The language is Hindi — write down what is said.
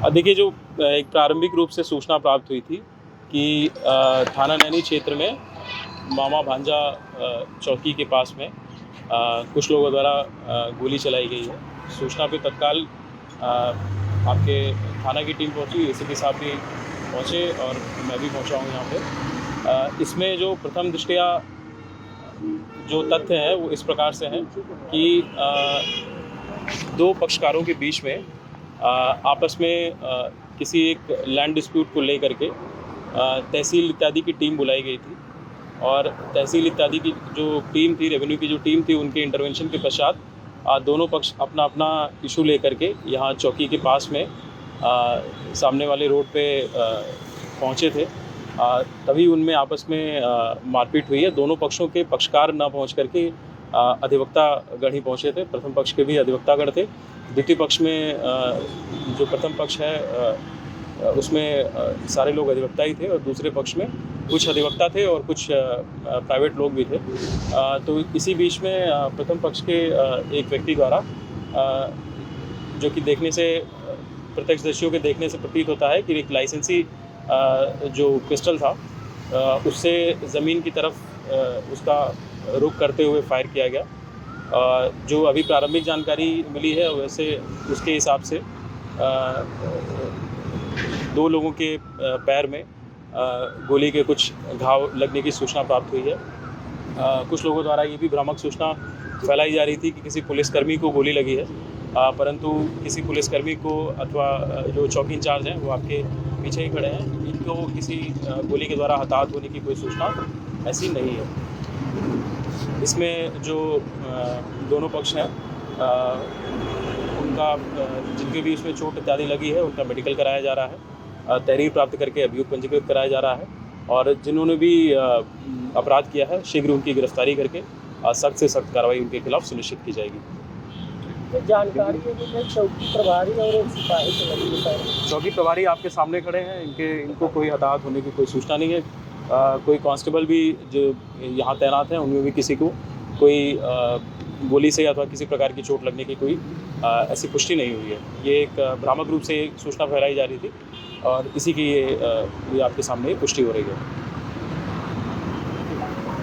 देखिए, जो एक प्रारंभिक रूप से सूचना प्राप्त हुई थी कि थाना नैनी क्षेत्र में मामा भांजा चौकी के पास में कुछ लोगों द्वारा गोली चलाई गई है। सूचना पे तत्काल आपके थाना की टीम पहुंची, एसीपी साहब भी पहुंचे और मैं भी पहुंचा हूं यहाँ पे। इसमें जो प्रथम दृष्टया जो तथ्य हैं वो इस प्रकार से हैं कि दो पक्षकारों के बीच में आपस में किसी एक लैंड डिस्प्यूट को लेकर के तहसील इत्यादि की टीम बुलाई गई थी और तहसील इत्यादि की जो टीम थी, रेवेन्यू की जो टीम थी, उनके इंटरवेंशन के पश्चात दोनों पक्ष अपना अपना इशू लेकर के यहाँ चौकी के पास में सामने वाले रोड पे पहुँचे थे। तभी उनमें आपस में मारपीट हुई है। दोनों पक्षों के पक्षकार न पहुँच करके अधिवक्ता गण ही पहुँचे थे। प्रथम पक्ष के भी अधिवक्ता गण थे। द्वितीय पक्ष में जो प्रथम पक्ष है उसमें सारे लोग अधिवक्ता ही थे और दूसरे पक्ष में कुछ अधिवक्ता थे और कुछ प्राइवेट लोग भी थे। तो इसी बीच में प्रथम पक्ष के एक व्यक्ति द्वारा जो कि देखने से प्रत्यक्षदर्शियों के देखने से प्रतीत होता है कि एक लाइसेंसी जो पिस्टल था उससे ज़मीन की तरफ उसका रुख करते हुए फायर किया गया। जो अभी प्रारंभिक जानकारी मिली है वैसे उसके हिसाब से दो लोगों के पैर में गोली के कुछ घाव लगने की सूचना प्राप्त हुई है। कुछ लोगों द्वारा ये भी भ्रामक सूचना फैलाई जा रही थी कि किसी पुलिसकर्मी को गोली लगी है, परंतु किसी पुलिसकर्मी को अथवा जो चौकी इंचार्ज हैं वो आपके पीछे ही खड़े हैं, इनको किसी गोली के द्वारा हताहत होने की कोई सूचना ऐसी नहीं है। इसमें जो दोनों पक्ष हैं उनका जिनके भी इसमें चोट इत्यादि लगी है उनका मेडिकल कराया जा रहा है, तहरीर प्राप्त करके अभियोग पंजीकृत कराया जा रहा है और जिन्होंने भी अपराध किया है शीघ्र उनकी गिरफ्तारी करके सख्त से सख्त कार्रवाई उनके खिलाफ सुनिश्चित की जाएगी। तो जानकारी है चौकी प्रभारी और एक सिपाही से लगी है। चौकी प्रभारी आपके सामने खड़े हैं, इनको कोई हताहत होने की कोई सूचना नहीं है। कोई कांस्टेबल भी जो यहाँ तैनात हैं उनमें भी किसी को कोई गोली से अथवा किसी प्रकार की चोट लगने की कोई ऐसी पुष्टि नहीं हुई है। ये एक भ्रामक रूप से सूचना फैलाई जा रही थी और इसी की ये आपके सामने पुष्टि हो रही है।